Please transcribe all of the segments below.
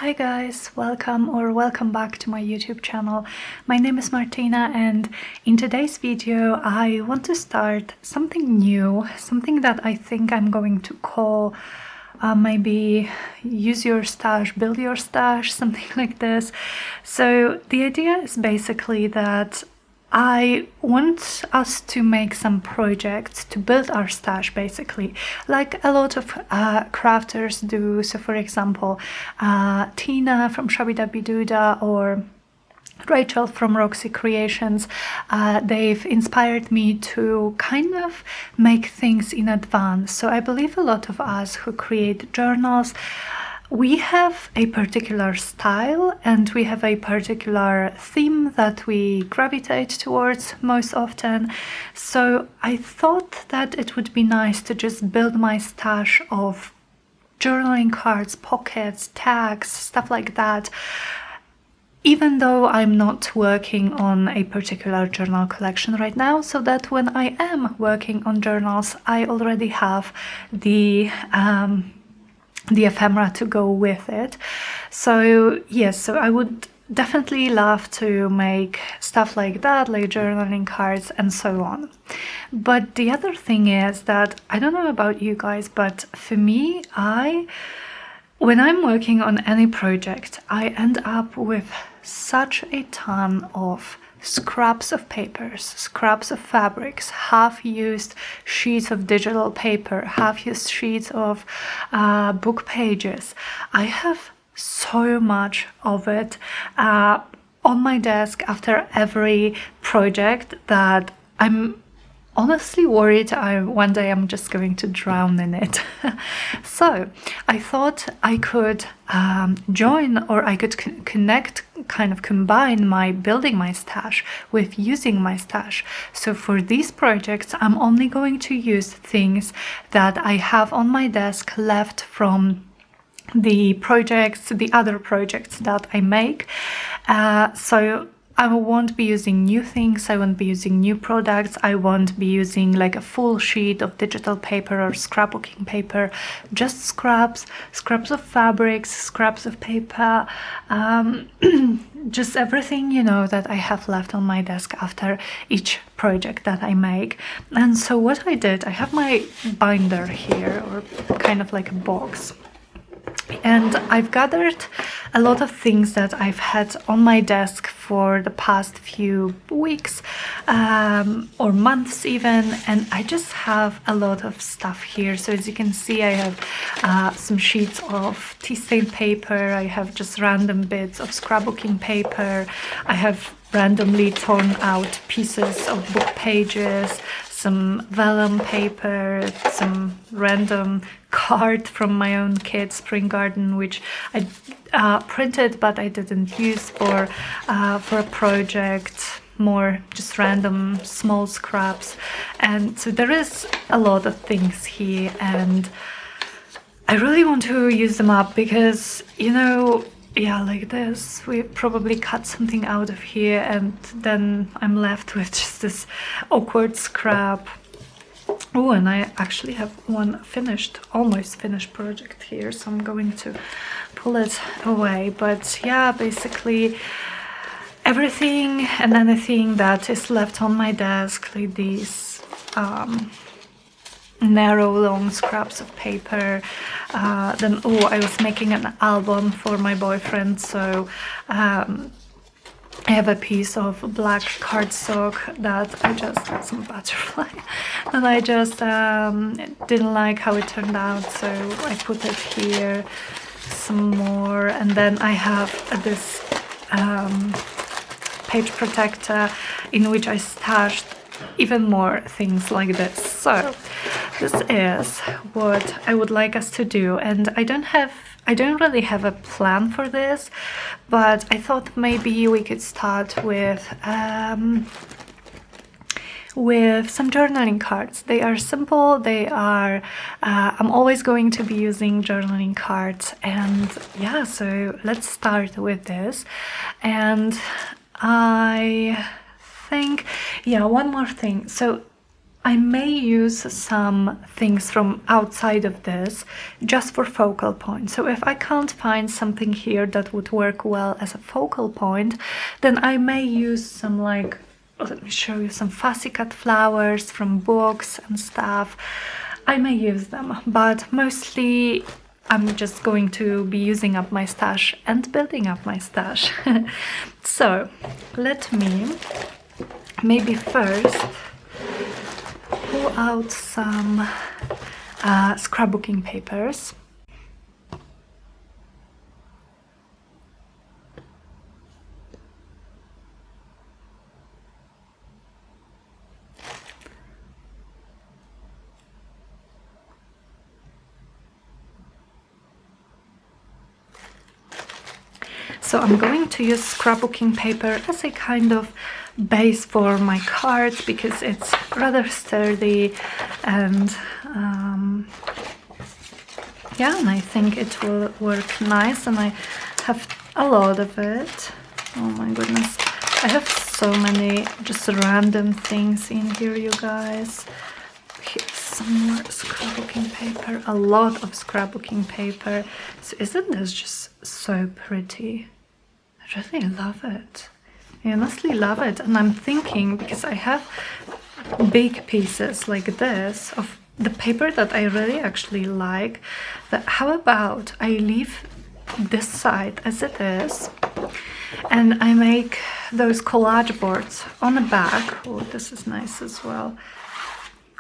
Hi guys, welcome back to my YouTube channel. My name is Martyna, and in today's video I want to start something new, something that I think I'm going to call maybe use your stash, build your stash, something like this. So the idea is basically that I want us to make some projects to build our stash, basically, like a lot of crafters do. So for example, Tina from Shabby Dabby Doodah or Rachel from Roxy Creations, they've inspired me to kind of make things in advance. So I believe a lot of us who create journals, we have a particular style and we have a particular theme that we gravitate towards most often. So I thought that it would be nice to just build my stash of journaling cards, pockets, tags, stuff like that, even though I'm not working on a particular journal collection right now, so that when I am working on journals, I already have the ephemera to go with it. So yes, so I would definitely love to make stuff like that, like journaling cards and so on. But the other thing is that, I don't know about you guys, but for me, when I'm working on any project, I end up with such a ton of scraps of papers, scraps of fabrics, half-used sheets of digital paper, half-used sheets of book pages. I have so much of it on my desk after every project that I'm honestly worried one day I'm just going to drown in it. So I thought I could join, or I could connect, kind of combine my building my stash with using my stash. So for these projects, I'm only going to use things that I have on my desk left from the other projects that I make. So I won't be using new things, I won't be using new products, I won't be using like a full sheet of digital paper or scrapbooking paper, just scraps of fabrics, scraps of paper, just everything, you know, that I have left on my desk after each project that I make. And so what I did, I have my binder here, or kind of like a box. And I've gathered a lot of things that I've had on my desk for the past few weeks or months even, and I just have a lot of stuff here. So as you can see, I have some sheets of tea stained paper, I have just random bits of scrapbooking paper, I have randomly torn out pieces of book pages, some vellum paper, some random card from my own kid's spring garden, which I printed but I didn't use for a project, more just random small scraps. And so there is a lot of things here, and I really want to use them up because, you know, yeah, like this, we probably cut something out of here and then I'm left with just this awkward scrap. Oh, and I actually have one almost finished project here, so I'm going to pull it away. But yeah, basically everything and anything that is left on my desk, like these narrow long scraps of paper. Then I was making an album for my boyfriend, so I have a piece of black cardstock that I just had some butterfly and I just didn't like how it turned out, so I put it here, some more. And then I have this page protector in which I stashed even more things like this. So this is what I would like us to do, and I don't really have a plan for this, but I thought maybe we could start with some journaling cards. They are simple, they are I'm always going to be using journaling cards, and yeah, so let's start with this. And I think, yeah, one more thing. So I may use some things from outside of this just for focal point. So if I can't find something here that would work well as a focal point, then I may use some, like, let me show you, some fussy cut flowers from books and stuff. I may use them, but mostly I'm just going to be using up my stash and building up my stash. So let me maybe first pull out some scrapbooking papers. So I'm going to use scrapbooking paper as a kind of base for my cards because it's rather sturdy and yeah, and I think it will work nice, and I have a lot of it. Oh my goodness, I have so many just random things in here, you guys. Here's some more scrapbooking paper, a lot of scrapbooking paper. So isn't this just so pretty? I really love it. I honestly love it, and I'm thinking, because I have big pieces like this of the paper that I really actually like, that how about I leave this side as it is and I make those collage boards on the back. Oh, this is nice as well.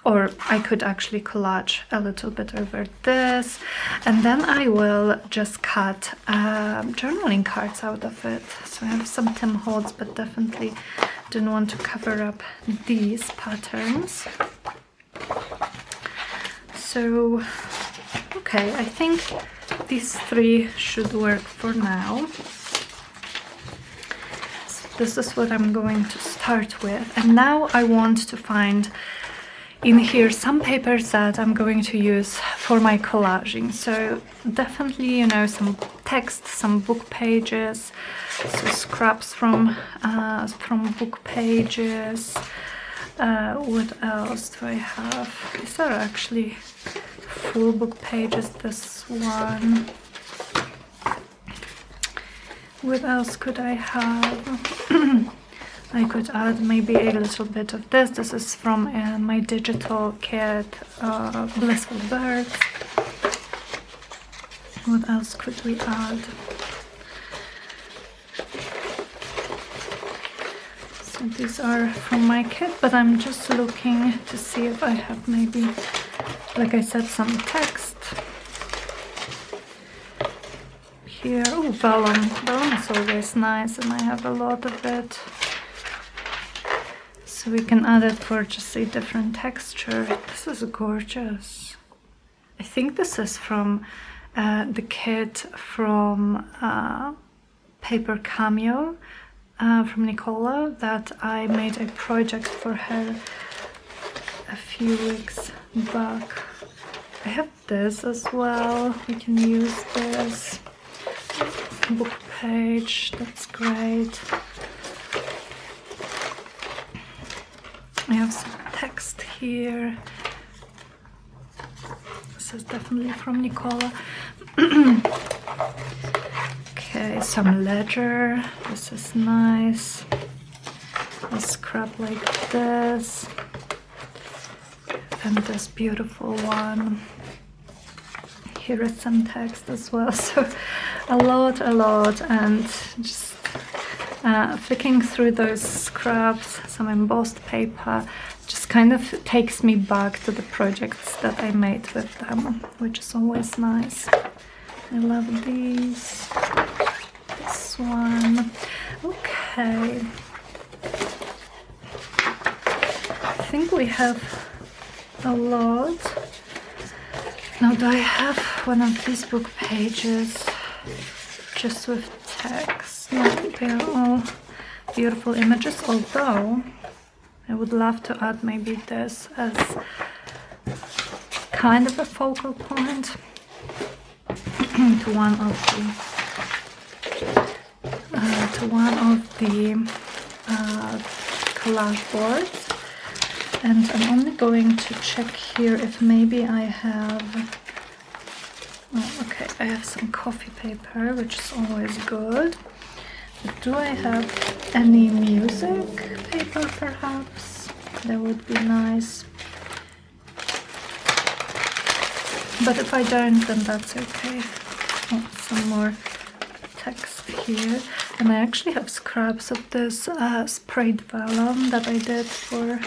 Or I could actually collage a little bit over this, and then I will just cut journaling cards out of it. So I have some Tim Holtz, but definitely didn't want to cover up these patterns. So, okay, I think these three should work for now. So this is what I'm going to start with. And now I want to find in here some papers that I'm going to use for my collaging. So definitely, you know, some text, some book pages, so scraps from book pages. What else do I have? These are actually full book pages, this one. What else could I have? I could add maybe a little bit of this. This is from my digital kit, Blissful Birds. What else could we add? So these are from my kit, but I'm just looking to see if I have maybe, like I said, some text. Here, oh, vellum. Vellum is always nice, and I have a lot of it. So we can add it for just a different texture. This is gorgeous. I think this is from the kit from Paper Cameo from Nicola that I made a project for her a few weeks back. I have this as well. We can use this book page. That's great. I have some text here. This is definitely from Nicola. Okay, some ledger. This is nice. A scrap like this. And this beautiful one. Here is some text as well. So a lot, and just flicking through those scraps, some embossed paper, just kind of takes me back to the projects that I made with them, which is always nice. I love these. This one. Okay. I think we have a lot. Now, do I have one of these book pages just with text? No, they are all beautiful images, although I would love to add maybe this as kind of a focal point to one of the collage boards. And I'm only going to check here if maybe I have... Oh, okay, I have some coffee paper, which is always good. But do I have any music paper, perhaps? That would be nice. But if I don't, then that's okay. Oh, some more text here. And I actually have scraps of this sprayed vellum that I did for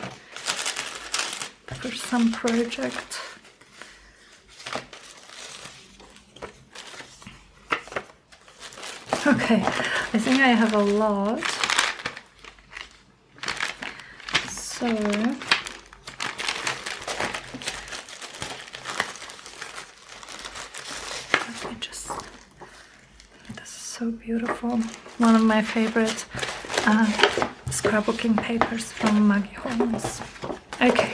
some project. Okay, I think I have a lot. So let me just... This is so beautiful. One of my favorite scrapbooking papers from Maggie Holmes. Okay.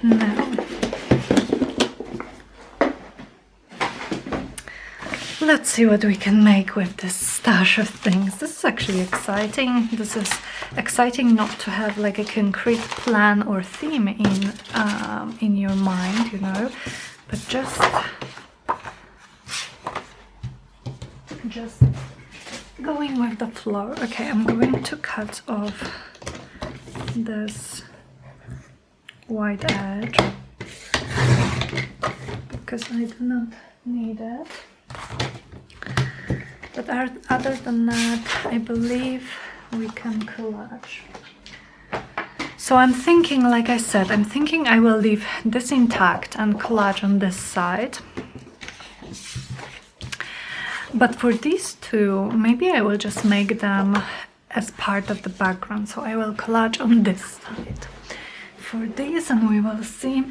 Now, let's see what we can make with this stash of things. This is actually exciting. This is exciting not to have like a concrete plan or theme in your mind, you know, but just going with the flow. Okay, I'm going to cut off this white edge because I do not need it. But other than that, I believe we can collage. So I'm thinking, like I said, I'm thinking I will leave this intact and collage on this side. But for these two, maybe I will just make them as part of the background. So I will collage on this side for these, and we will see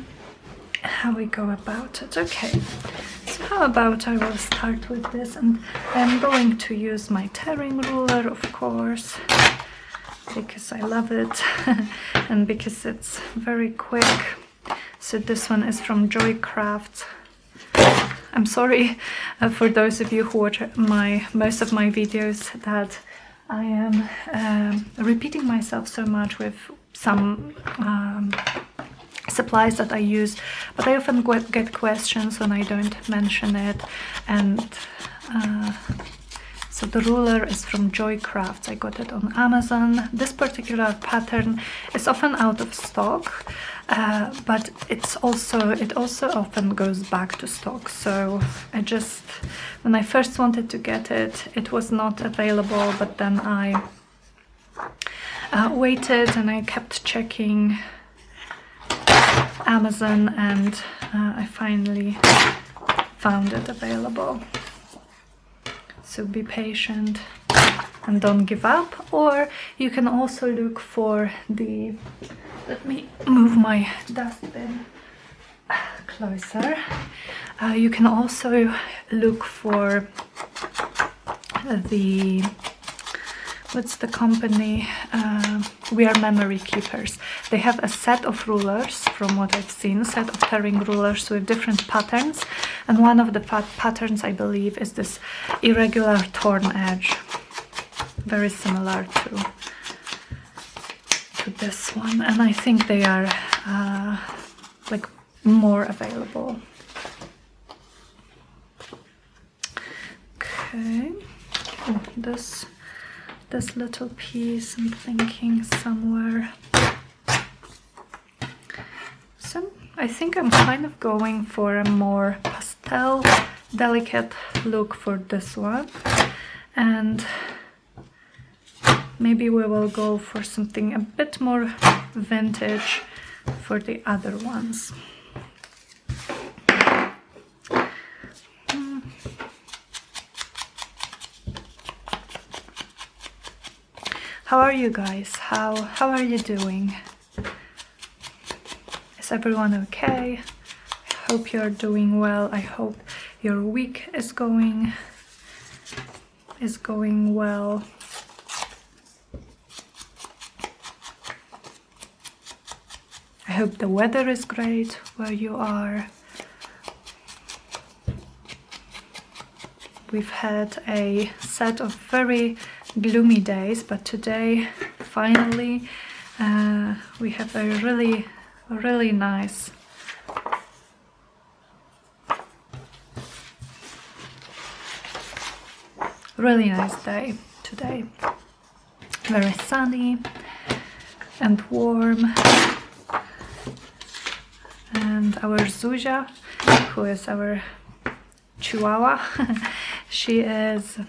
how we go about it. Okay, so how about I will start with this, and I'm going to use my tearing ruler, of course, because I love it and because it's very quick. So this one is from Joy Crafts. I'm sorry for those of you who watch most of my videos that I am repeating myself so much with some supplies that I use, but I often get questions and I don't mention it. And so the ruler is from Joy Crafts. I got it on Amazon. This particular pattern is often out of stock, but it also often goes back to stock. So when I first wanted to get it, it was not available, but then I waited and I kept checking Amazon, and I finally found it available. So be patient and don't give up. Or you can also look for the... Let me move my dustbin closer. You can also look for the... What's the company? We Are Memory Keepers. They have a set of rulers, from what I've seen, a set of tearing rulers with different patterns, and one of the patterns, I believe, is this irregular torn edge, very similar to this one, and I think they are like more available. Okay, oh, this little piece I'm thinking somewhere. So I think I'm kind of going for a more pastel, delicate look for this one, and maybe we will go for something a bit more vintage for the other ones. How are you guys? How are you doing? Is everyone okay? I hope you're doing well. I hope your week is going well. I hope the weather is great where you are. We've had a set of very gloomy days, but today finally we have a really nice day today. Very sunny and warm. And our Zuzia, who is our Chihuahua, she is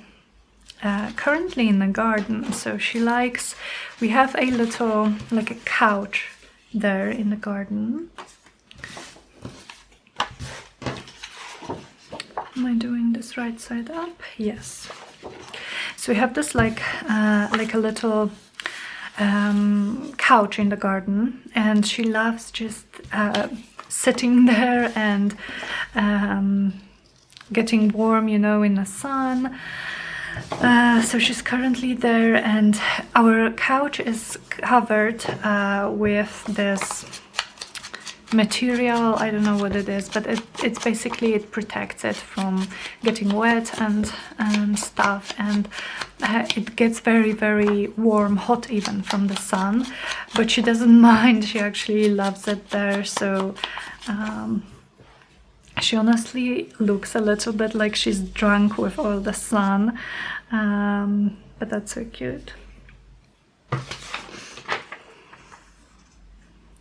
currently in the garden, so she likes, we have a little, like a couch there in the garden. Am I doing this right side up? Yes. So we have this like a little couch in the garden, and she loves just sitting there and getting warm, you know, in the sun. So she's currently there, and our couch is covered with this material. I don't know what it is, but it's basically, it protects it from getting wet and stuff, and it gets very warm, hot even from the sun, but she doesn't mind. She actually loves it there. So she honestly looks a little bit like she's drunk with all the sun, but that's so cute.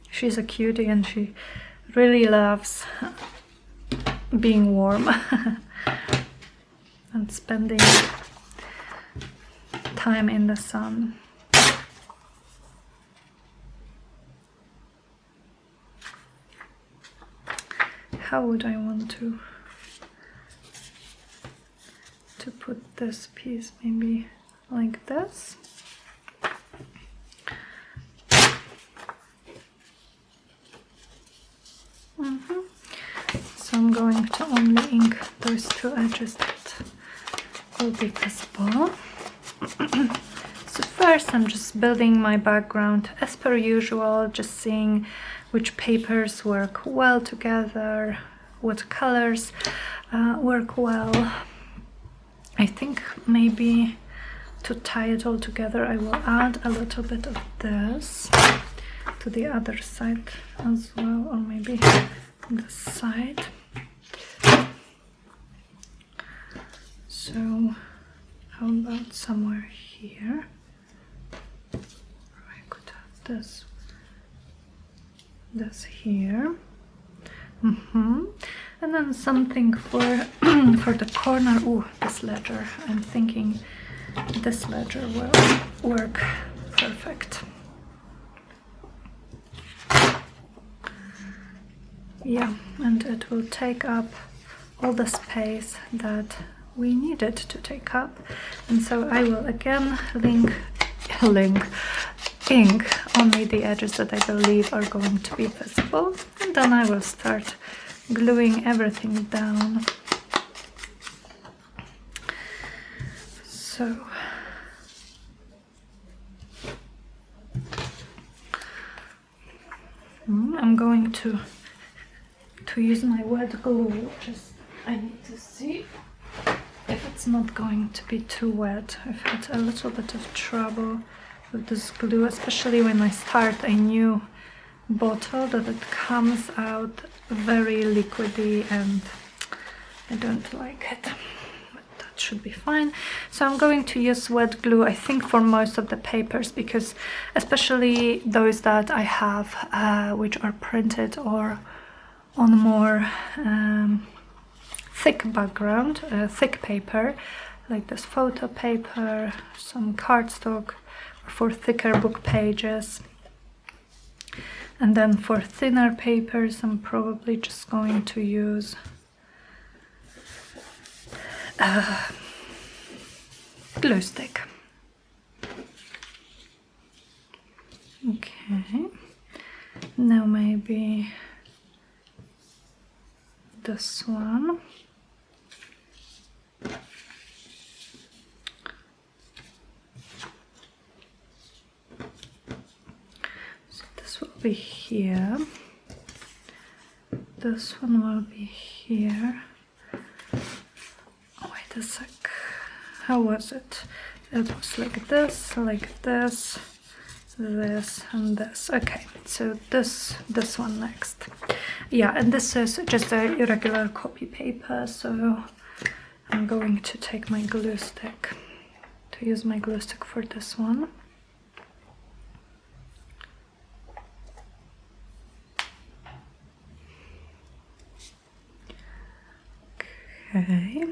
She's a cutie and she really loves being warm and spending time in the sun. How would I want to put this piece? Maybe like this. So I'm going to only ink those two edges that will be visible. So first I'm just building my background as per usual, just seeing which papers work well together, what colors work well. I think maybe to tie it all together I will add a little bit of this to the other side as well, or maybe this side. So how about somewhere here? I could have this here. And then something for for the corner. Oh, this ledger. I'm thinking this ledger will work perfect. Yeah, and it will take up all the space that we need it to take up. And so I will again ink only the edges that I believe are going to be visible, and then I will start gluing everything down. So I'm going to use my wet glue. Just I need to see if it's not going to be too wet. I've had a little bit of trouble with this glue, especially when I start a new bottle, that it comes out very liquidy and I don't like it, but that should be fine. So I'm going to use wet glue, I think, for most of the papers, because especially those that I have which are printed or on more thick background, thick paper, like this photo paper, some cardstock, or for thicker book pages. And then for thinner papers, I'm probably just going to use glue stick. Okay, now maybe this one. So this will be here. This one will be here. Oh, wait a sec. How was it? It was like this, this and this. Okay, so this one next. Yeah, and this is just a irregular copy paper, so I'm going to take my glue stick, to use my glue stick for this one. Okay.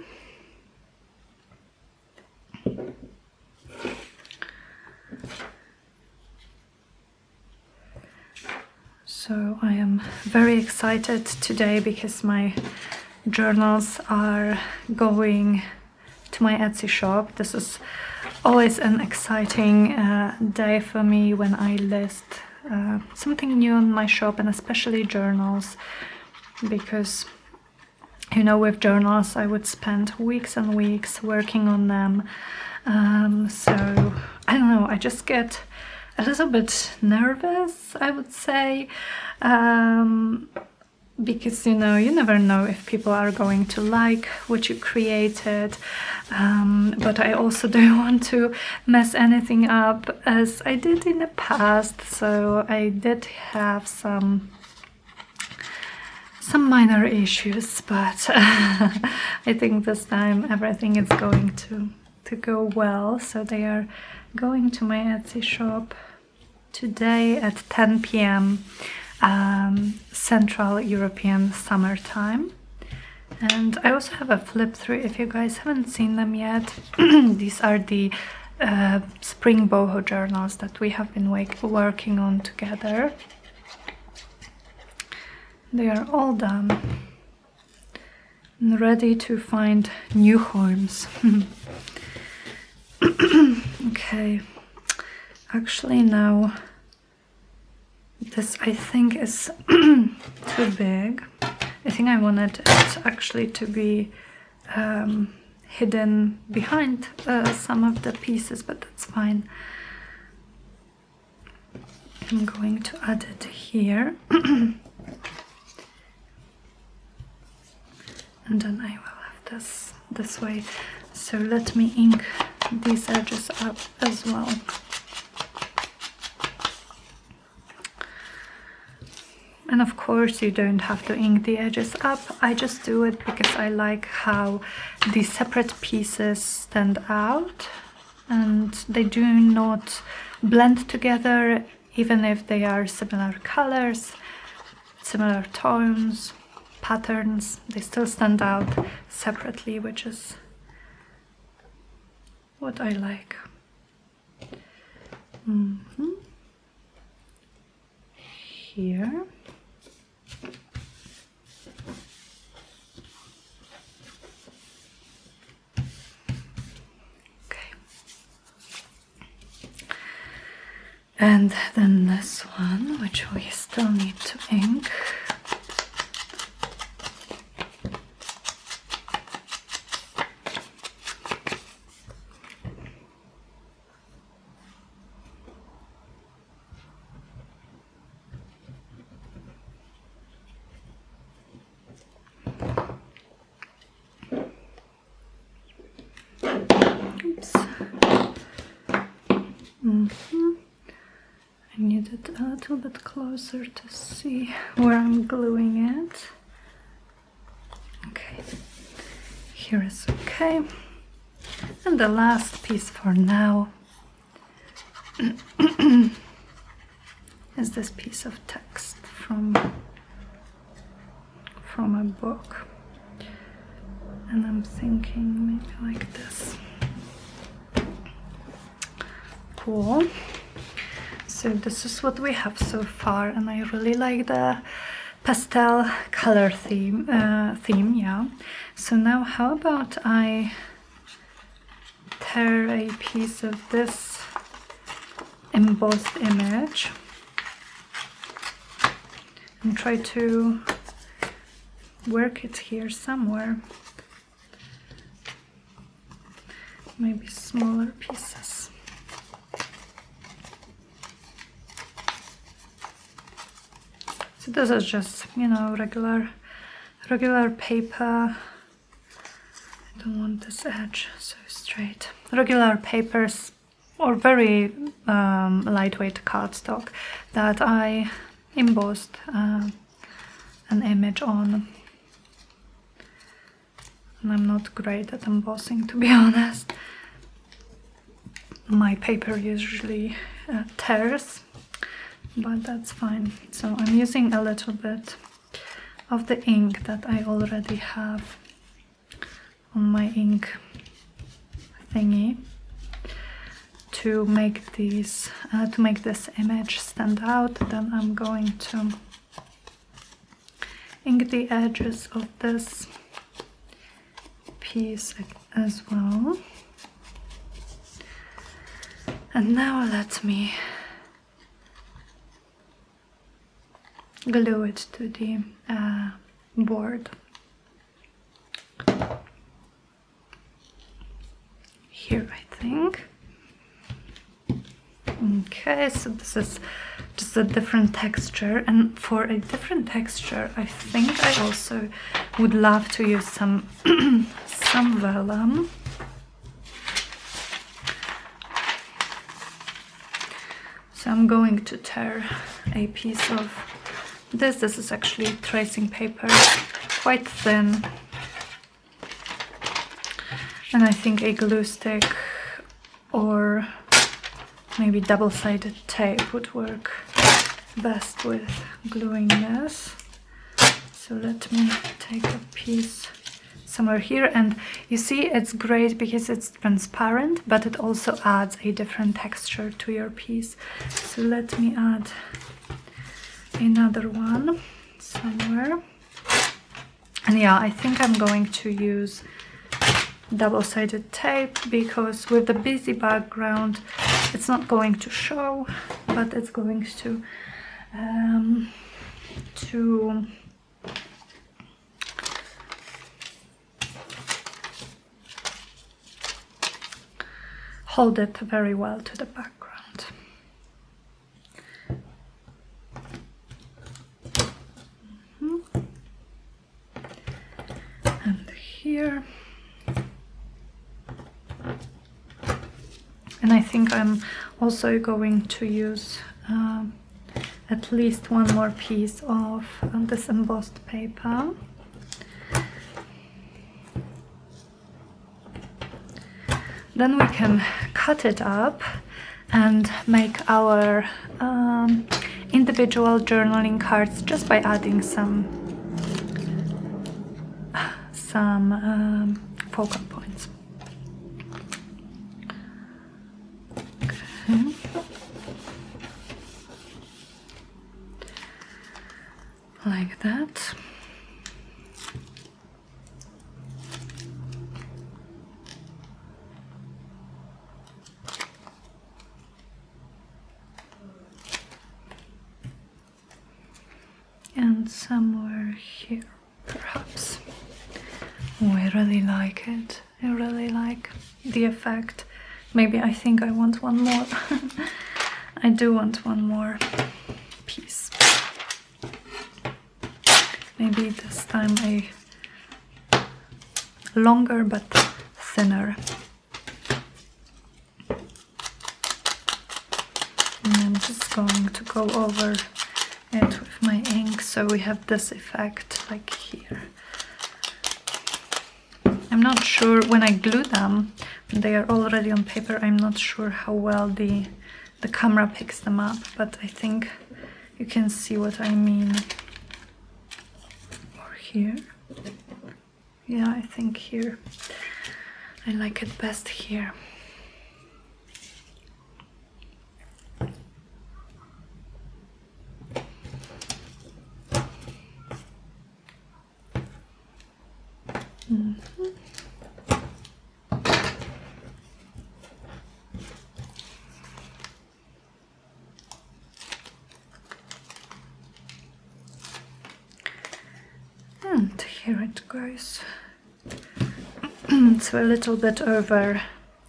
So I am very excited today because my journals are going to my Etsy shop. This is always an exciting day for me when I list something new on my shop, and especially journals, because you know, with journals I would spend weeks and weeks working on them. So I don't know, I just get a little bit nervous, I would say, because you know, you never know if people are going to like what you created, but I also don't want to mess anything up as I did in the past. So I did have some minor issues, but I think this time everything is going to go well. So they are going to my Etsy shop today at 10 p.m. Central European Summer Time. And I also have a flip through if you guys haven't seen them yet. These are the spring boho journals that we have been working on together. They are all done and ready to find new homes. Okay, actually now this I think is too big. I think I wanted it actually to be hidden behind some of the pieces, but that's fine. I'm going to add it here. And then I will have this way. So let me ink these edges up as well. And of course you don't have to ink the edges up. I just do it because I like how the separate pieces stand out and they do not blend together, even if they are similar colors, similar tones, patterns, they still stand out separately, which is what I like. Here. Okay. And then this one, which we still need to ink. I need it a little bit closer to see where I'm gluing it. Okay, here is okay. And the last piece for now is this piece of text from a book. And I'm thinking maybe like this. Cool. So this is what we have so far, and I really like the pastel color theme, yeah. So now how about I tear a piece of this embossed image and try to work it here somewhere. Maybe smaller pieces. So this is just, you know, regular paper. I don't want this edge so straight. Regular papers, or very lightweight cardstock that I embossed an image on. And I'm not great at embossing, to be honest. My paper usually tears, but that's fine. So I'm using a little bit of the ink that I already have on my ink thingy to make these to make this image stand out. Then I'm going to ink the edges of this piece as well. And now let me glue it to the board. Here, I think. Okay, so this is just a different texture, and for a different texture I think I also would love to use some some vellum. So I'm going to tear a piece of this. This is actually tracing paper, quite thin, and I think a glue stick or maybe double-sided tape would work best with gluing this. So let me take a piece somewhere here, and you see it's great because it's transparent, but it also adds a different texture to your piece. So let me add another one somewhere. And yeah, I think I'm going to use double-sided tape because with the busy background it's not going to show, but it's going to hold it very well to the background. And here. And I think I'm also going to use at least one more piece of this embossed paper. Then we can cut it up and make our individual journaling cards just by adding some focal points. Okay. Like that. And somewhere here, perhaps. Oh, I really like it. I really like the effect. Maybe I think I want one more. I do want one more piece. Maybe this time a longer but thinner. And I'm just going to go over it with my ink so we have this effect like here. I'm not sure when I glue them, when they are already on paper, I'm not sure how well the camera picks them up, but I think you can see what I mean. Or here. Yeah, I think here. I like it best here. And here it goes. So a little bit over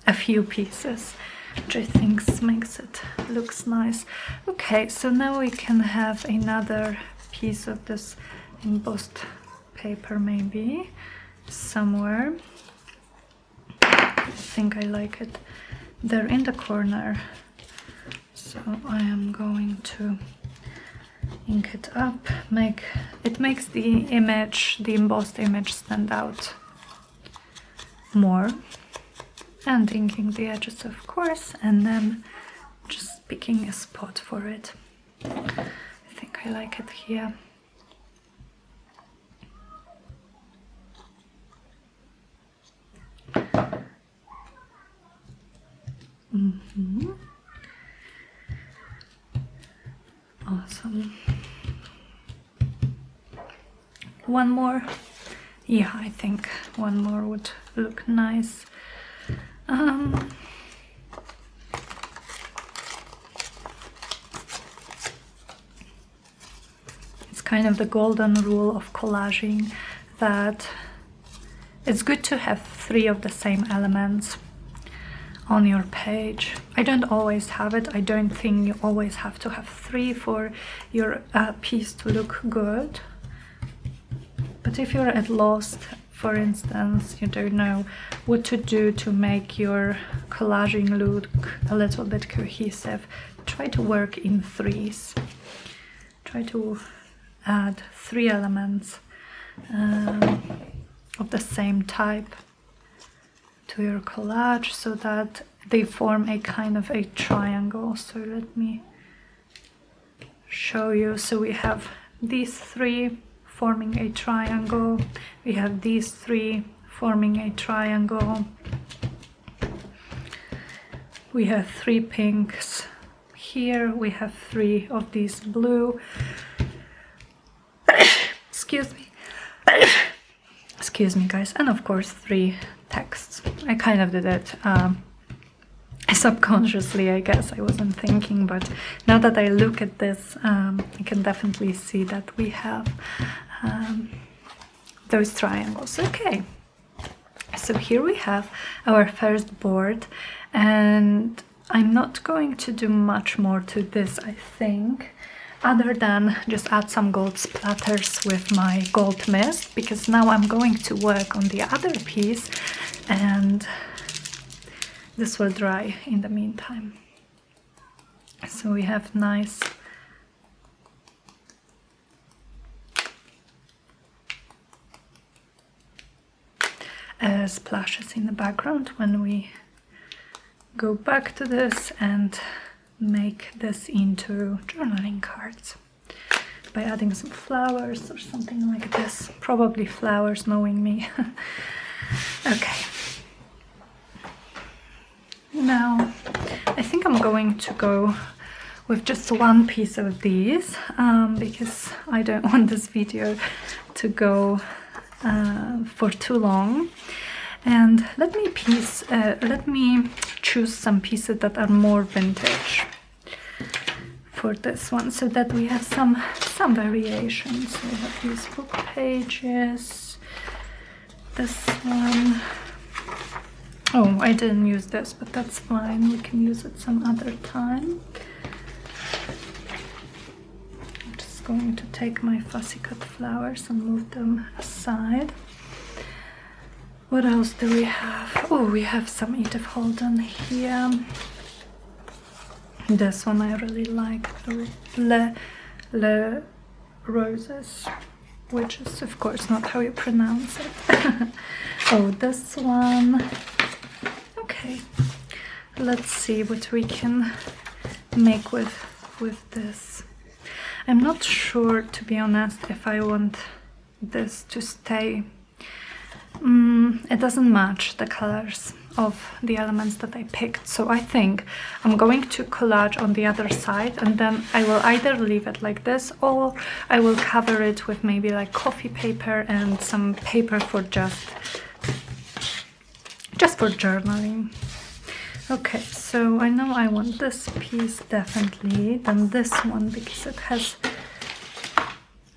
a few pieces, which I think makes it looks nice. Okay, so now we can have another piece of this embossed paper maybe somewhere. I think I like it they're in the corner, so I am going to ink it up. It makes the image, the embossed image, stand out more. And inking the edges, of course, and then just picking a spot for it. I think I like it here. Awesome. One more. Yeah, I think one more would look nice. It's kind of the golden rule of collaging that it's good to have 3 of the same elements on your page. I don't always have it. I don't think you always have to have 3 for your piece to look good. But if you're at lost, for instance, you don't know what to do to make your collaging look a little bit cohesive, try to work in 3s. Try to add 3 elements of the same type to your collage so that they form a kind of a triangle. So let me show you. So we have these 3 forming a triangle, we have these 3 forming a triangle, we have 3 pinks here, we have 3 of these blue, excuse me guys, and of course 3 texts. I kind of did it subconsciously, I guess. I wasn't thinking, but now that I look at this, I can definitely see that we have those triangles. Okay, so here we have our first board, and I'm not going to do much more to this, I think, other than just add some gold splatters with my gold mist, because now I'm going to work on the other piece and this will dry in the meantime. So we have nice splashes in the background when we go back to this and make this into journaling cards by adding some flowers or something like this. Probably flowers, knowing me. Okay. Now, I think I'm going to go with just one piece of these because I don't want this video to go for too long. And let me choose some pieces that are more vintage for this one, so that we have some variations. So we have these book pages, this one. Oh, I didn't use this, but that's fine. We can use it some other time. I'm just going to take my fussy cut flowers and move them aside. What else do we have? Oh, we have some Edith Holden here. This one I really like, Le Roses, which is of course not how you pronounce it. Oh, this one. Okay, let's see what we can make with this. I'm not sure, to be honest, if I want this to stay. It doesn't match the colors of the elements that I picked, so I think I'm going to collage on the other side, and then I will either leave it like this or I will cover it with maybe like coffee paper and some paper for just for journaling. Okay, so I know I want this piece definitely, then this one because it has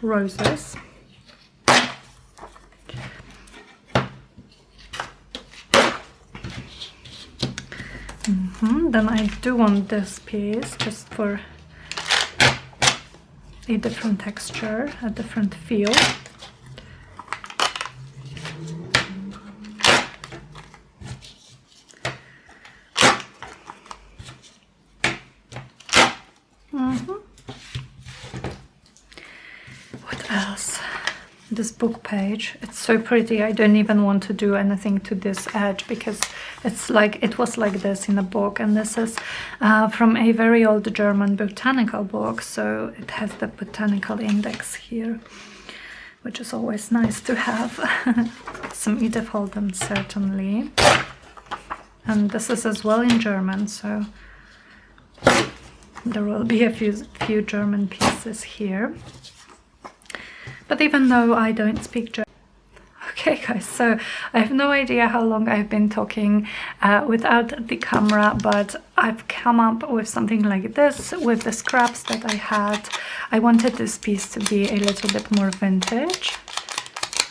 roses. Then I do want this piece just for a different texture, a different feel. this book page. It's so pretty. I don't even want to do anything to this edge because it's like it was like this in a book, and this is from a very old German botanical book, so it has the botanical index here, which is always nice to have. Some Edith Holden certainly, and this is as well in German, so there will be a few German pieces here. But even though I don't speak German... Okay guys, so I have no idea how long I've been talking without the camera, but I've come up with something like this with the scraps that I had. I wanted this piece to be a little bit more vintage,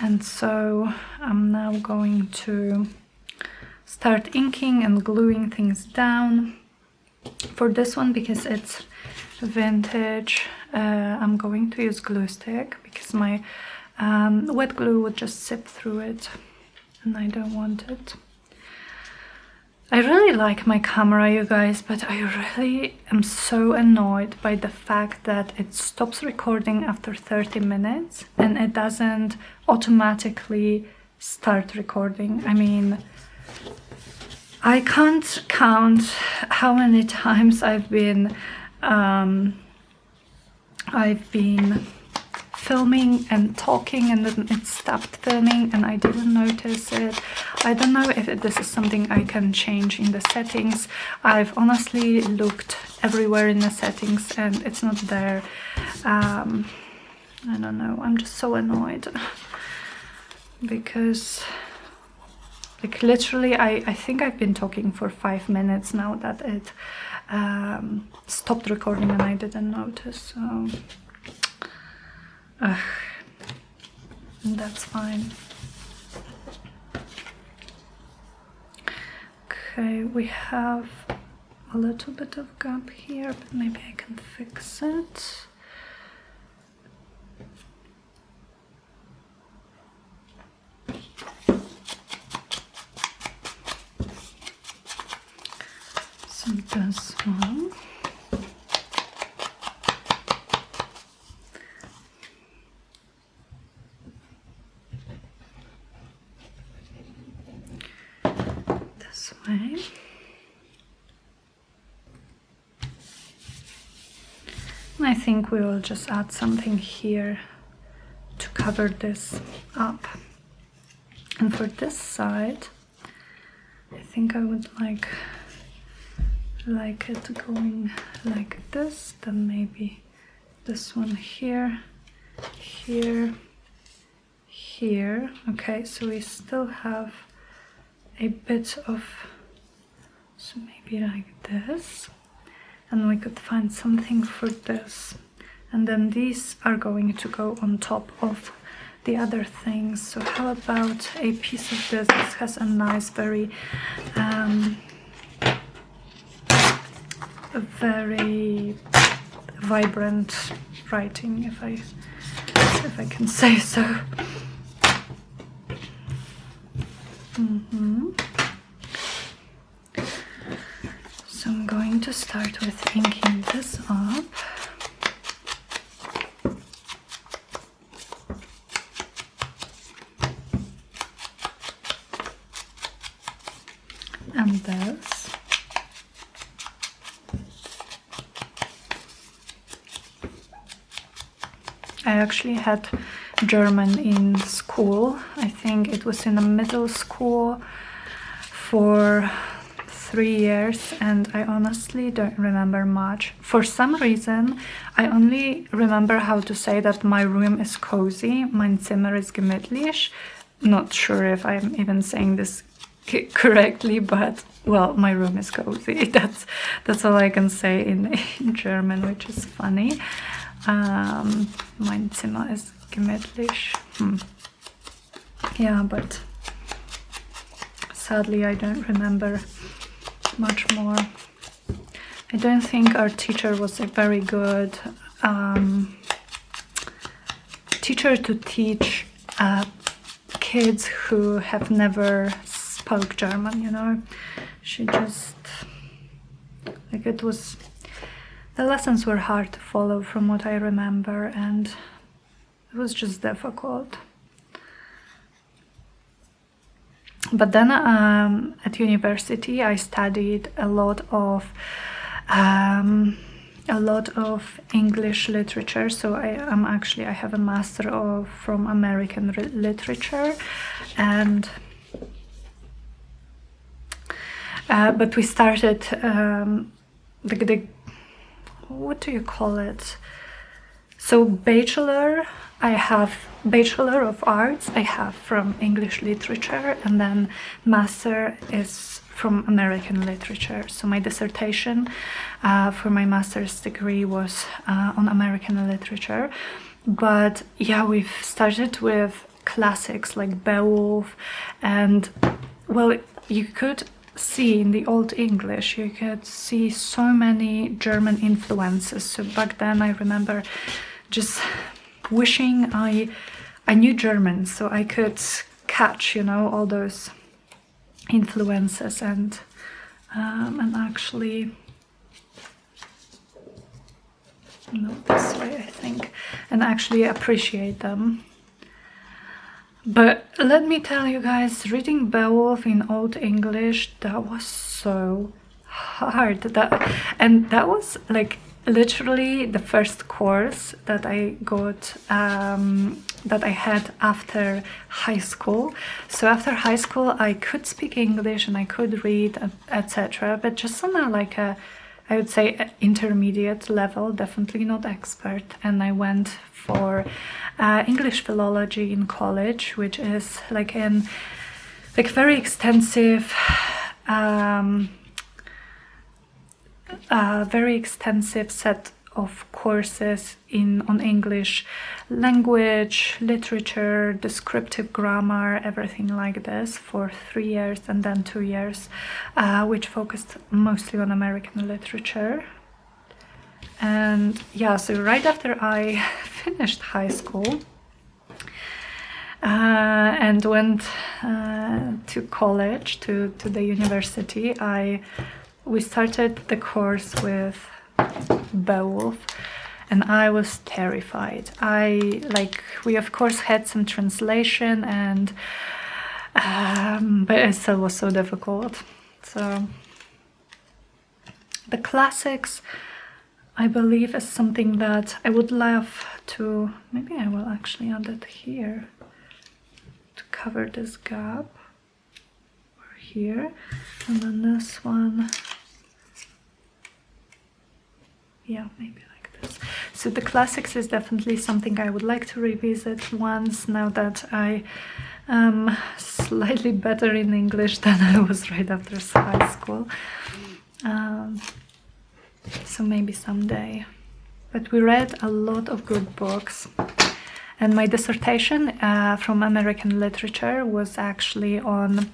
and so I'm now going to start inking and gluing things down. For this one, because it's vintage, I'm going to use glue stick because my wet glue would just sip through it and I don't want it. I really like my camera, you guys, but I really am so annoyed by the fact that it stops recording after 30 minutes and it doesn't automatically start recording. I mean, I can't count how many times I've been filming and talking and then it stopped filming and I didn't notice it. I don't know if this is something I can change in the settings. I've honestly looked everywhere in the settings and it's not there. I don't know, I'm just so annoyed because like literally I think I've been talking for 5 minutes now that it stopped recording and I didn't notice, so that's fine. Okay, we have a little bit of gap here, but maybe I can fix it. So this one. This way. I think we will just add something here to cover this up. And for this side, I think I would like it going like this, then maybe this one here, here, here. Okay, so we still have a bit of, so maybe like this, and we could find something for this, and then these are going to go on top of the other things. So how about a piece of this? This has a nice, very very vibrant writing, if I can say so. So I'm going to start with inking this up. And this. I actually had German in school. I think it was in a middle school for 3 years, and I honestly don't remember much. For some reason, I only remember how to say that my room is cozy, mein Zimmer ist gemütlich. Not sure if I'm even saying this correctly, but well, my room is cozy. That's all I can say in German, which is funny. Mein Zimmer ist gemütlich. Yeah, but sadly I don't remember much more. I don't think our teacher was a very good teacher to teach kids who have never spoke German, you know. She just, like, it was, the lessons were hard to follow from what I remember, and it was just difficult. But then at university I studied a lot of English literature. So I have a master from American literature, and but we started the what do you call it? So Bachelor of Arts I have from English literature, and then Master is from American literature. So my dissertation for my master's degree was on American literature. But yeah, we've started with classics like Beowulf, and well, you could see in the Old English, you could see so many German influences. So back then I remember just wishing I knew German so I could catch, you know, all those influences and actually no, this way I think, and actually appreciate them. But let me tell you guys, reading Beowulf in Old English, that was so hard. That was like literally the first course that I got, that I had after high school. So after high school I could speak English and I could read, etc. But just on a like a, I would say, intermediate level, definitely not expert. And I went for English philology in college, which is like very extensive, very extensive set of courses on English language, literature, descriptive grammar, everything like this for 3 years, and then 2 years, which focused mostly on American literature. And yeah, so right after I finished high school and went to college, to the university, we started the course with Beowulf, and I was terrified. We of course had some translation, and but it still was so difficult. So the classics, I believe, is something that I would love to, maybe I will actually add it here to cover this gap, or here, and then this one, yeah, maybe like this. So the classics is definitely something I would like to revisit once, now that I am slightly better in English than I was right after high school. So maybe someday. But we read a lot of good books, and my dissertation from American literature was actually on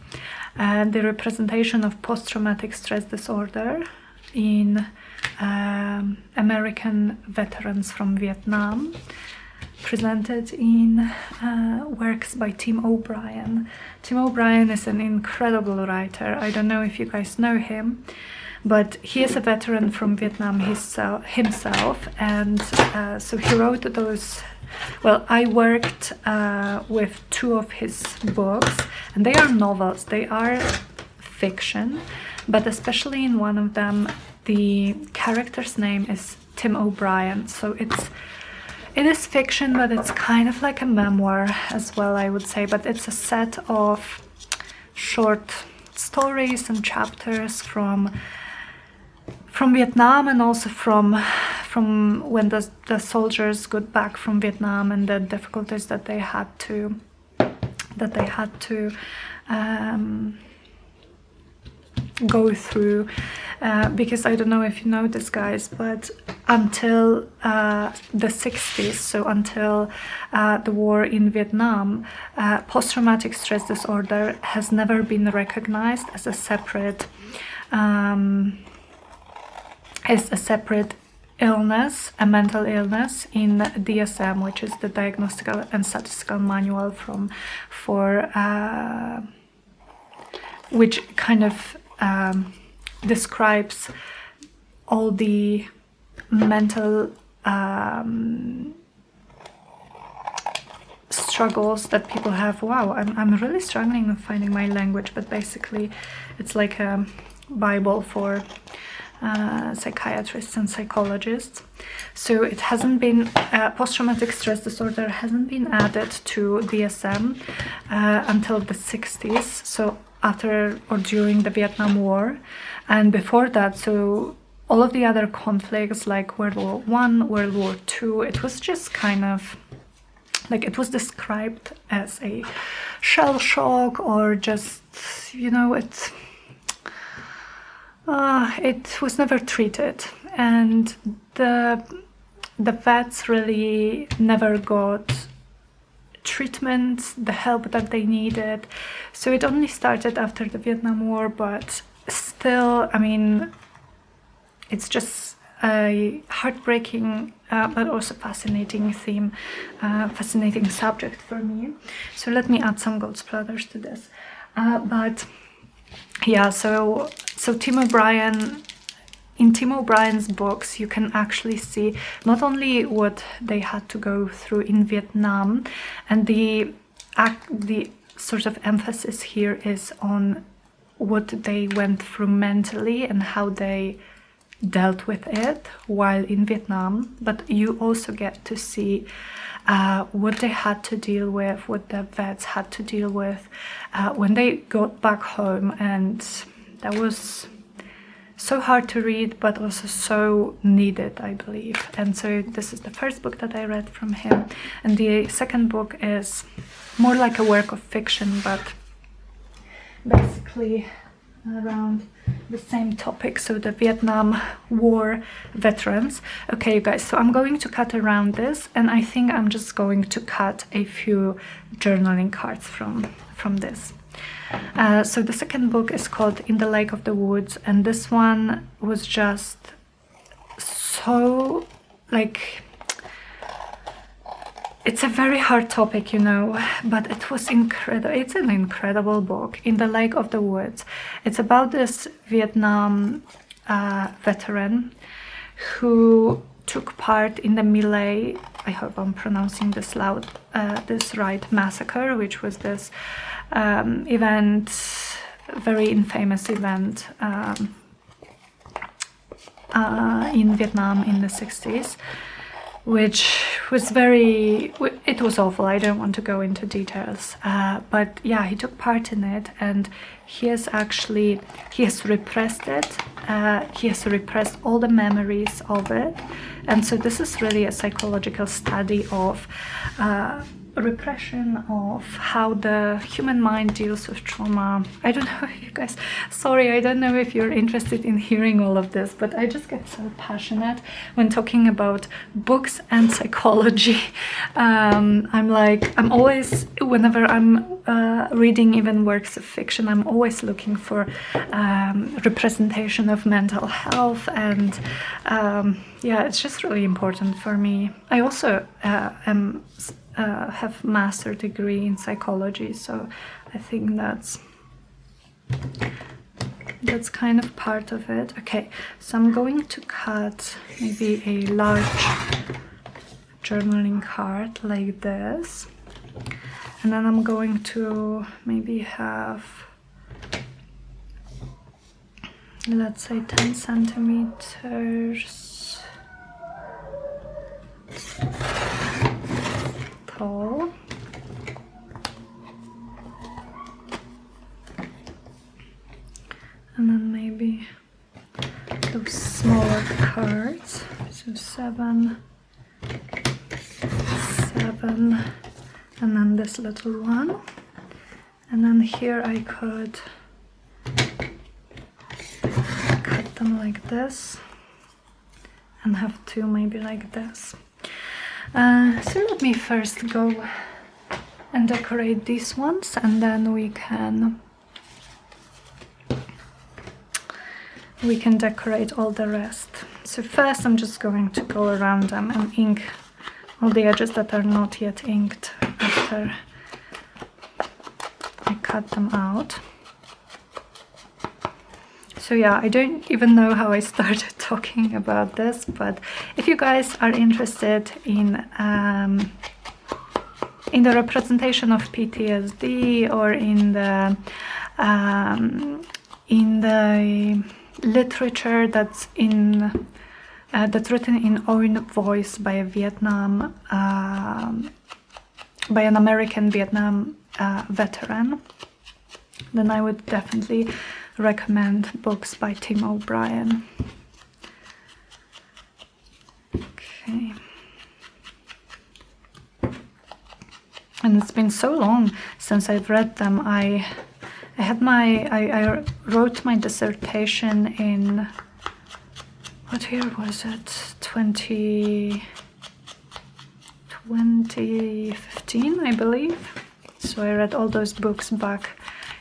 the representation of post-traumatic stress disorder in American veterans from Vietnam, presented in works by Tim O'Brien. Tim O'Brien is an incredible writer. I don't know if you guys know him, but he is a veteran from Vietnam himself, and so he wrote those. Well, I worked with 2 of his books, and they are novels, they are fiction, but especially in one of them, the character's name is Tim O'Brien. So it is fiction, but it's kind of like a memoir as well, I would say. But it's a set of short stories and chapters from Vietnam, and also from when the soldiers got back from Vietnam, and the difficulties that they had to go through, because I don't know if you know this, guys, but until the 60s, so until the war in Vietnam, post-traumatic stress disorder has never been recognized as a separate illness, a mental illness, in DSM, which is the Diagnostical and Statistical Manual which kind of describes all the struggles that people have. Wow, I'm really struggling with finding my language, but basically it's like a Bible for psychiatrists and psychologists. So it hasn't been, post-traumatic stress disorder hasn't been added to DSM until the 60s, so after or during the Vietnam War, and before that, so all of the other conflicts like World War I, World War II, it was just kind of like, it was described as a shell shock, or just, you know, it was never treated, and the vets really never got treatment, the help that they needed. So it only started after the Vietnam War, but still, I mean, it's just a heartbreaking but also fascinating theme, fascinating subject for me. So let me add some gold splatters to this. But yeah, so Tim O'Brien, in Tim O'Brien's books, you can actually see not only what they had to go through in Vietnam, and the sort of emphasis here is on what they went through mentally and how they dealt with it while in Vietnam, but you also get to see what they had to deal with, what the vets had to deal with when they got back home. And that was so hard to read, but also so needed, I believe. And so this is the first book that I read from him, and the second book is more like a work of fiction, but basically around the same topic, so the Vietnam War veterans. Okay, you guys, so I'm going to cut around this, and I think I'm just going to cut a few journaling cards from this. So the second book is called In the Lake of the Woods, and this one was just so, like, it's a very hard topic, you know, but it was incredible. It's an incredible book, In the Lake of the Woods. It's about this Vietnam veteran who took part in the My Lai, I hope I'm pronouncing this right, massacre, which was this event, very infamous event in Vietnam in the 60s, which was it was awful. I don't want to go into details, but yeah, he took part in it, and he has repressed it. He has repressed all the memories of it, and so this is really a psychological study of repression, of how the human mind deals with trauma. I don't know, you guys, sorry, I don't know if you're interested in hearing all of this, but I just get so passionate when talking about books and psychology. I'm always, whenever I'm reading even works of fiction, I'm always looking for representation of mental health, and yeah, it's just really important for me. I also have master degree in psychology, so I think that's kind of part of it. Okay, so I'm going to cut maybe a large journaling card like this, and then I'm going to maybe have, let's say, 10 centimeters tall. And then maybe those smaller cards, so 7, and then this little one. And then here I could cut them like this and have two maybe like this. So let me first go and decorate these ones, and then we can decorate all the rest. So first I'm just going to go around them and ink all the edges that are not yet inked after I cut them out. So yeah, I don't even know how I started talking about this, but if you guys are interested in in the representation of PTSD, or in the literature that's written in own voice by a by an American Vietnam veteran, then I would definitely recommend books by Tim O'Brien. Okay. And it's been so long since I've read them. I wrote my dissertation in, what year was it? 2015, I believe. So I read all those books back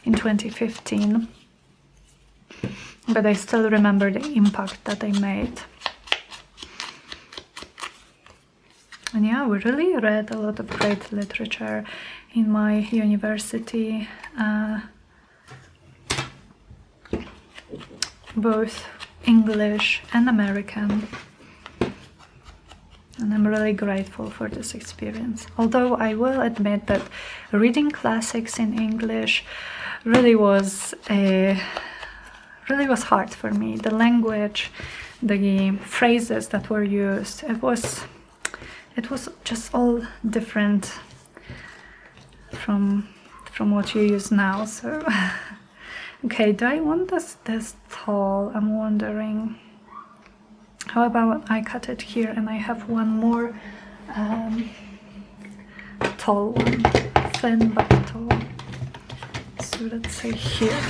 in 2015. But I still remember the impact that they made. And yeah, we really read a lot of great literature in my university, both English and American. And I'm really grateful for this experience. Although I will admit that reading classics in English really was hard for me. The language, the phrases that were used, it was just all different from what you use now. So okay, do I want this tall? I'm wondering. How about I cut it here and I have one more tall one, thin but tall. So let's say here.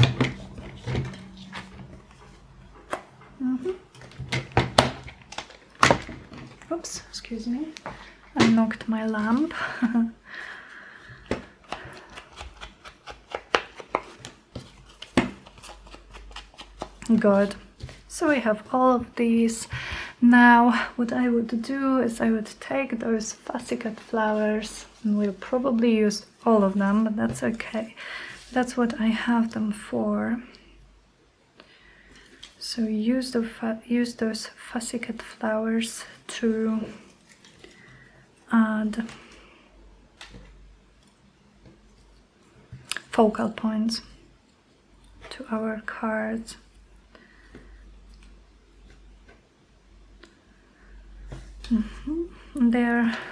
Oops, excuse me. I knocked my lamp. Good. So I have all of these. Now what I would do is I would take those fussy cut flowers, and we'll probably use all of them, but that's okay. That's what I have them for. So use those fussy cut flowers to add focal points to our cards.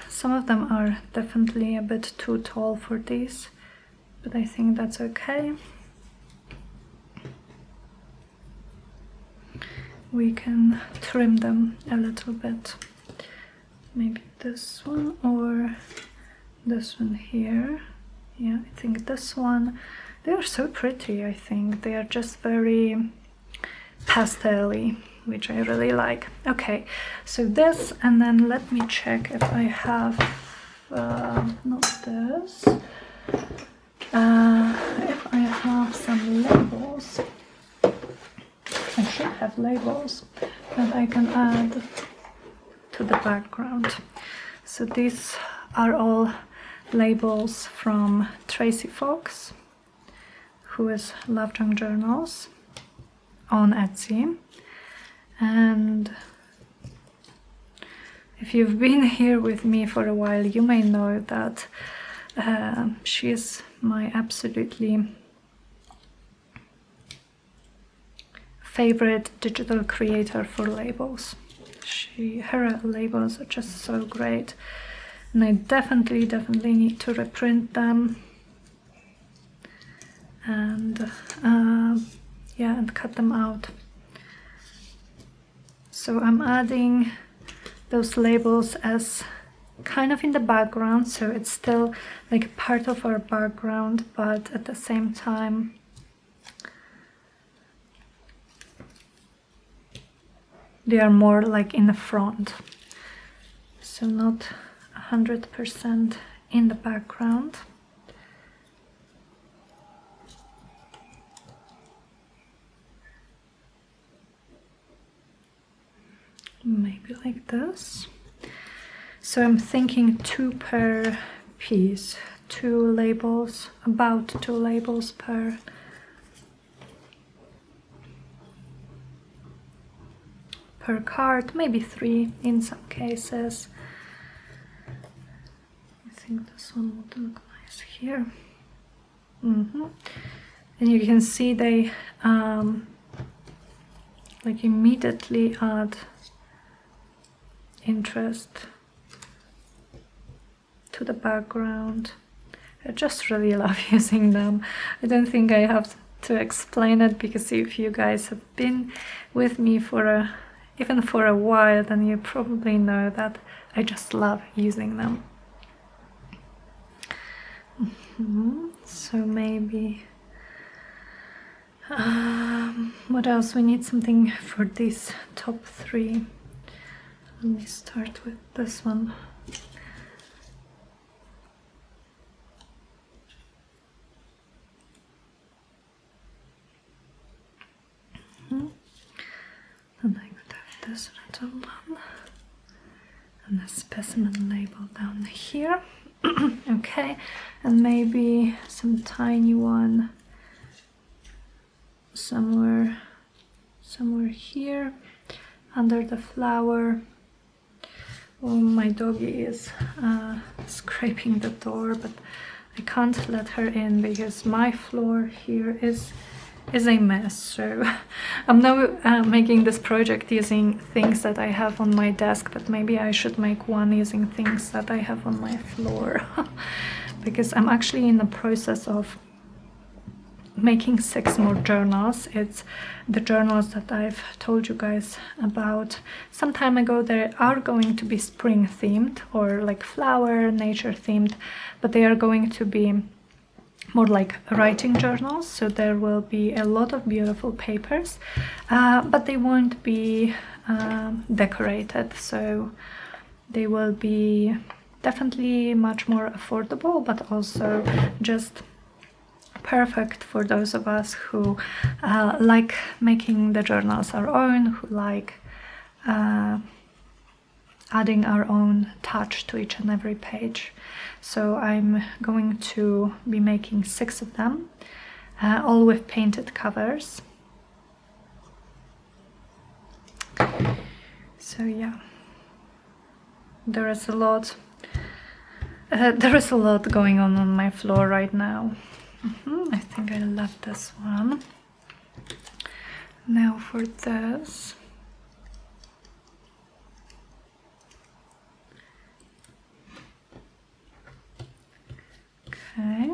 Some of them are definitely a bit too tall for these, but I think that's okay. We can trim them a little bit. Maybe this one or this one here. Yeah, I think this one. They are so pretty, I think. They are just very pastel-y, which I really like. Okay, so this, and then let me check if I have, not this, if I have some labels. I should have labels that I can add to the background. So these are all labels from Tracie Fox, who is Love Junk Journals on Etsy. And if you've been here with me for a while, you may know that she is my absolutely favorite digital creator for labels. Her labels are just so great, and I definitely need to reprint them and yeah, and cut them out. So I'm adding those labels as kind of in the background, so it's still like part of our background, but at the same time they are more like in the front, so not 100% in the background. Maybe like this. So I'm thinking 2 per piece, 2 labels, about 2 labels per card, maybe 3 in some cases. I think this one would look nice here. And you can see they like immediately add interest to the background. I just really love using them. I don't think I have to explain it, because if you guys have been with me for even for a while, then you probably know that I just love using them. So maybe what else? We need something for these top 3. Let me start with this one. And I could have this little one and a specimen label down here. Okay, and maybe some tiny one somewhere here under the flower. Oh, my doggy is scraping the door, but I can't let her in because my floor here is a mess. So I'm now making this project using things that I have on my desk, but maybe I should make one using things that I have on my floor because I'm actually in the process of making 6 more journals. It's the journals that I've told you guys about some time ago. They are going to be spring themed or like flower nature themed, but they are going to be more like writing journals, so there will be a lot of beautiful papers, but they won't be decorated, so they will be definitely much more affordable, but also just perfect for those of us who like making the journals our own, who like adding our own touch to each and every page. So I'm going to be making 6 of them, all with painted covers. So yeah, there is a lot going on my floor right now. I think I love this one. Now for this. Okay.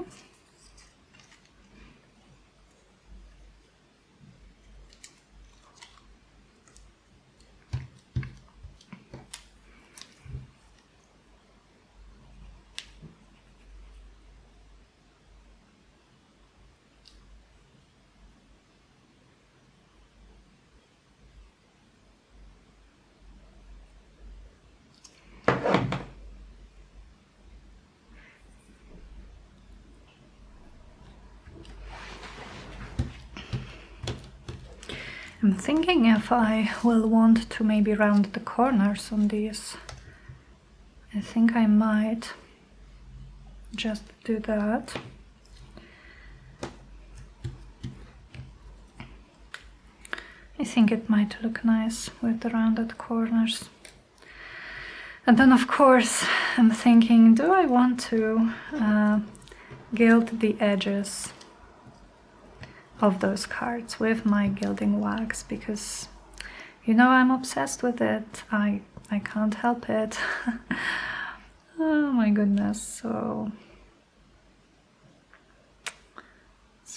I'm thinking if I will want to maybe round the corners on these. I think I might just do that. I think it might look nice with the rounded corners. And then of course I'm thinking, do I want to gild the edges of those cards with my gilding wax, because you know I'm obsessed with it. I can't help it. Oh my goodness. So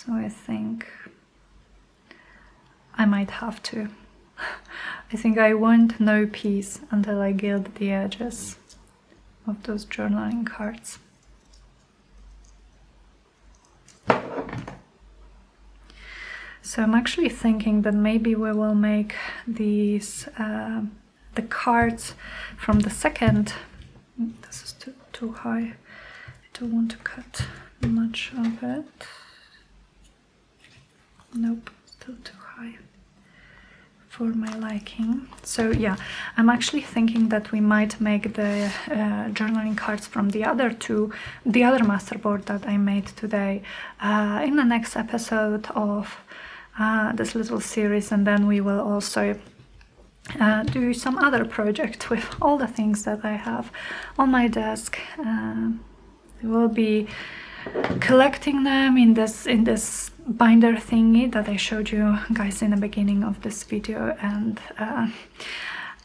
I think I might have to. I think I won't know peace until I gild the edges of those journaling cards. So I'm actually thinking that maybe we will make these the cards from the second. This is too high. I don't want to cut much of it. Nope, still too high for my liking. So yeah, I'm actually thinking that we might make the journaling cards from the other masterboard that I made today in the next episode of this little series, and then we will also do some other project with all the things that I have on my desk We'll be collecting them in this binder thingy that I showed you guys in the beginning of this video, and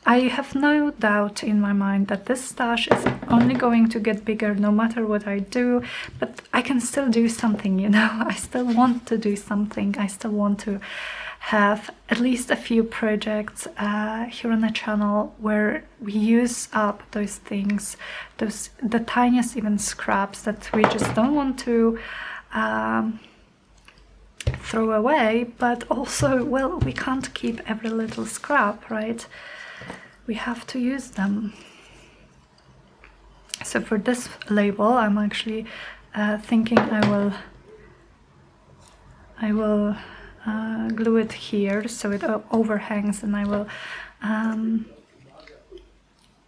I have no doubt in my mind that this stash is only going to get bigger no matter what I do, but I can still do something, you know. I still want to do something. I still want to have at least a few projects here on the channel where we use up those things, the tiniest even scraps that we just don't want to throw away, but also, well, we can't keep every little scrap, right? We have to use them. So for this label, I'm actually thinking I will glue it here so it overhangs, and I will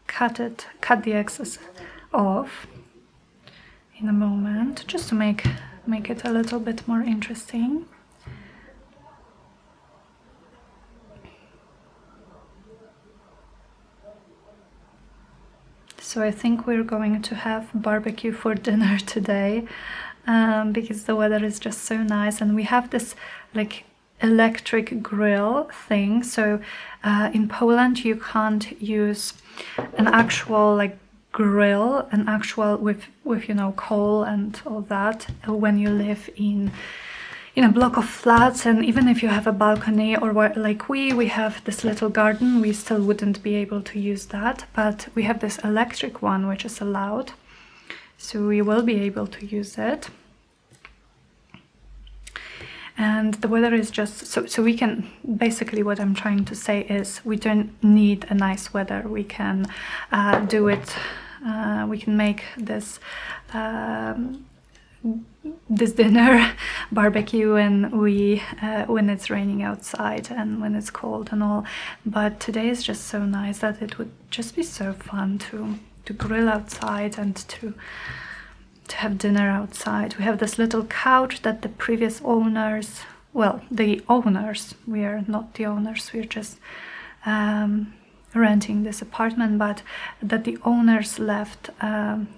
cut the excess off in a moment, just to make it a little bit more interesting. So I think we're going to have barbecue for dinner today, because the weather is just so nice, and we have this like electric grill thing. So in Poland you can't use an actual like grill, an actual with you know, coal and all that, when you live in a block of flats, and even if you have a balcony, or like we have this little garden, we still wouldn't be able to use that. But we have this electric one which is allowed, so we will be able to use it. And the weather is just so we can, basically what I'm trying to say is we don't need a nice weather. We can do it, we can make this dinner barbecue when it's raining outside and when it's cold and all. But today is just so nice that it would just be so fun to grill outside and to have dinner outside. We have this little couch that the previous owners, well, the owners, we are not the owners, we're just renting this apartment, but that the owners left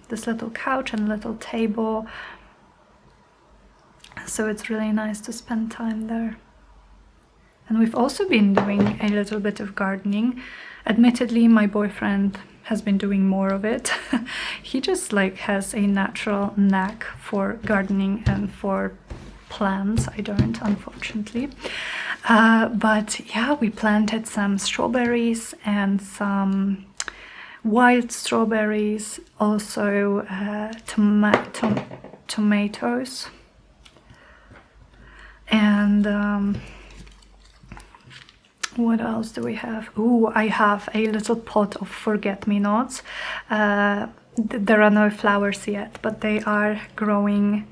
this little couch and little table, so it's really nice to spend time there. And we've also been doing a little bit of gardening. Admittedly, my boyfriend has been doing more of it. He just like has a natural knack for gardening and for plants. I don't, unfortunately. But yeah, we planted some strawberries and some wild strawberries, also tomatoes, and what else do we have? Oh, I have a little pot of forget-me-nots. There are no flowers yet, but they are growing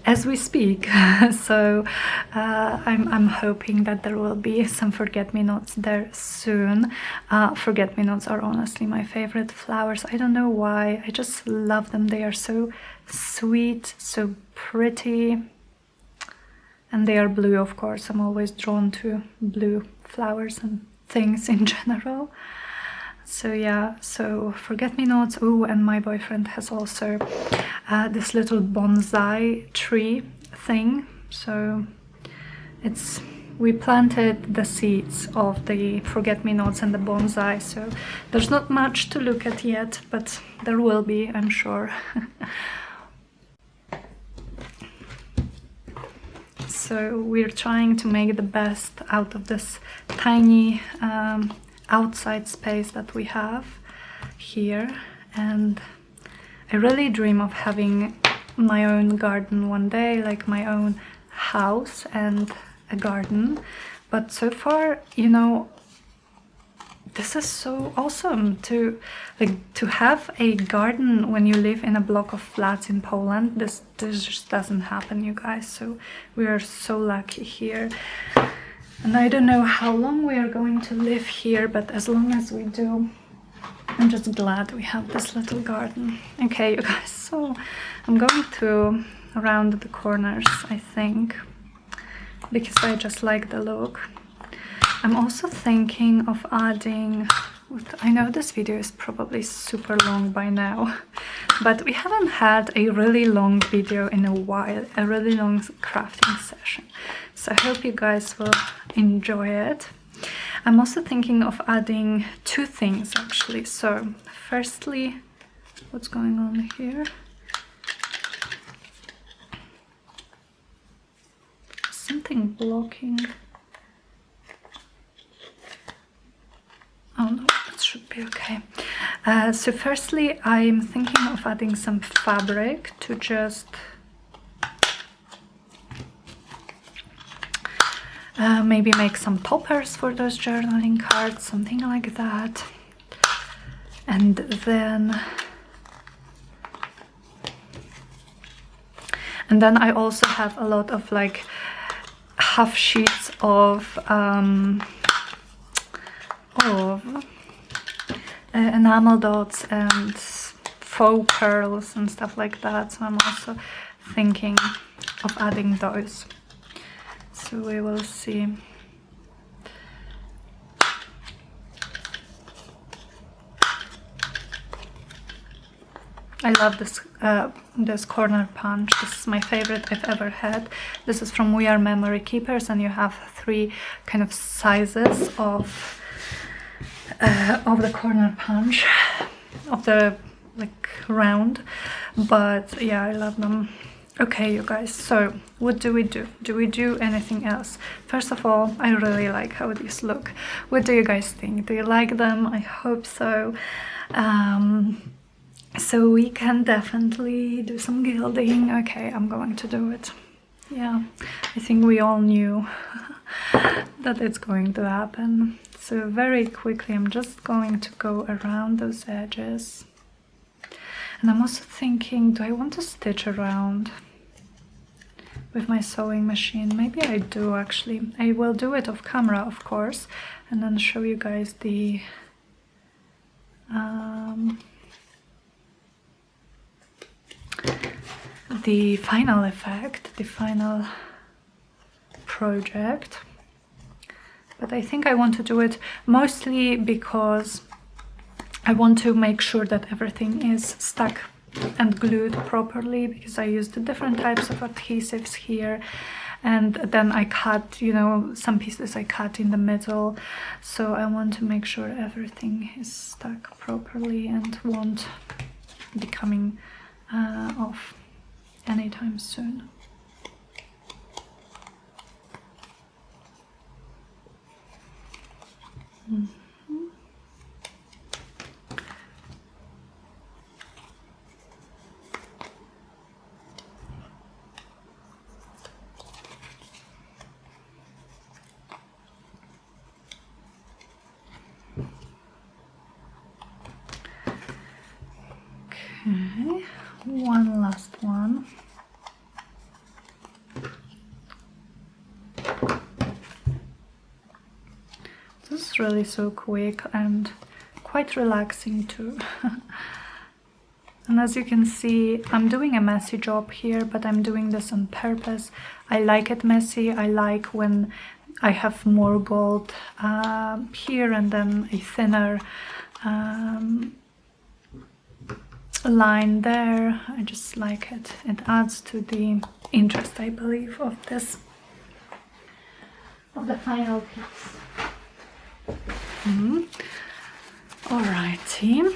as we speak. So I'm hoping that there will be some forget-me-nots there soon. Forget-me-nots are honestly my favorite flowers. I don't know why, I just love them. They are so sweet, so pretty, and they are blue, of course. I'm always drawn to blue flowers and things in general. So yeah, so forget-me-nots. Oh, and my boyfriend has also this little bonsai tree thing. So we planted the seeds of the forget-me-nots and the bonsai, so there's not much to look at yet, but there will be, I'm sure. So we're trying to make the best out of this tiny outside space that we have here, and I really dream of having my own garden one day, like my own house and a garden. But so far, you know, this is so awesome to have a garden when you live in a block of flats in Poland. This just doesn't happen, you guys, so we are so lucky here. And I don't know how long we are going to live here, but as long as we do, I'm just glad we have this little garden. Okay, you guys, so I'm going to round the corners, I think, because I just like the look. I'm also thinking of adding, I know this video is probably super long by now, but we haven't had a really long video in a while, a really long crafting session. So I hope you guys will enjoy it. I'm also thinking of adding two things actually. So firstly, what's going on here? Something blocking. Oh no, it should be okay. So firstly, I'm thinking of adding some fabric to just maybe make some toppers for those journaling cards, something like that. And then I also have a lot of like half sheets of enamel dots and faux pearls and stuff like that, so I'm also thinking of adding those, so we will see. I love this corner punch. This is my favorite I've ever had. This is from We Are Memory Keepers, and you have 3 kind of sizes of the corner punch, of the like round, but yeah, I love them. Okay, you guys, so what do we do? Do we do anything else? First of all, I really like how these look. What do you guys think? Do you like them? I hope so. So we can definitely do some gilding. Okay, I'm going to do it. Yeah, I think we all knew that it's going to happen. So very quickly, I'm just going to go around those edges. And I'm also thinking, do I want to stitch around with my sewing machine? Maybe I do actually. I will do it off camera, of course, and then show you guys the final effect, the final project. But I think I want to do it mostly because I want to make sure that everything is stuck and glued properly, because I used the different types of adhesives here, and then I cut, you know, some pieces I cut in the middle, so I want to make sure everything is stuck properly and won't be coming off anytime soon. Okay, one last one. This is really so quick and quite relaxing too. And as you can see, I'm doing a messy job here, but I'm doing this on purpose. I like it messy. I like when I have more gold here and then a thinner line there. I just like it. It adds to the interest, I believe, of this, of the final piece. Alrighty.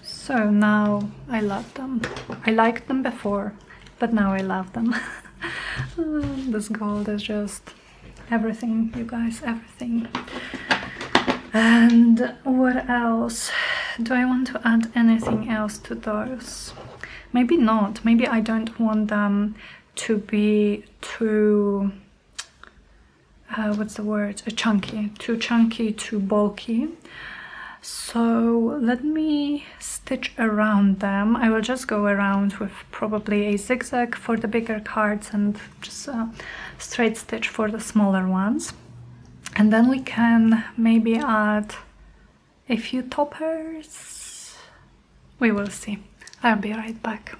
So now I love them. I liked them before, but now I love them. This gold is just everything, you guys, everything. And what else? Do I want to add anything else to those? Maybe not. Maybe I don't want them to be too, what's the word? Chunky. Too chunky, too bulky. So let me stitch around them. I will just go around with probably a zigzag for the bigger cards and just a straight stitch for the smaller ones. And then we can maybe add a few toppers. We will see. I'll be right back.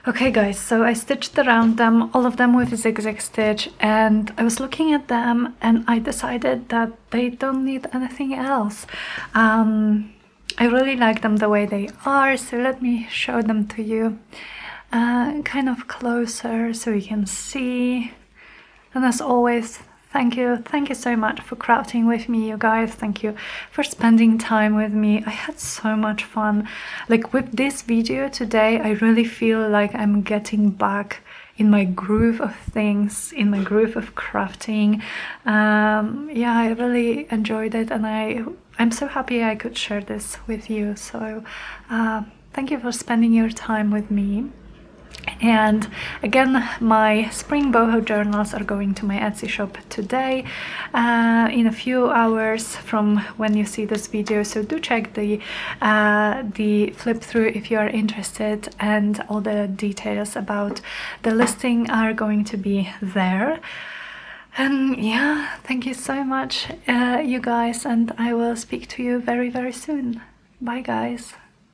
Okay guys, so I stitched around them, all of them with a zigzag stitch, and I was looking at them and I decided that they don't need anything else. I really like them the way they are, so let me show them to you kind of closer so you can see. And as always, thank you so much for crafting with me, you guys. Thank you for spending time with me. I had so much fun. Like with this video today, I really feel like I'm getting back in my groove of things, in my groove of crafting. Yeah, I really enjoyed it, and I'm so happy I could share this with you. So thank you for spending your time with me. And again, my spring boho journals are going to my Etsy shop today in a few hours from when you see this video, so do check the flip through if you are interested, and all the details about the listing are going to be there. And yeah, thank you so much, you guys, and I will speak to you very, very soon. Bye guys.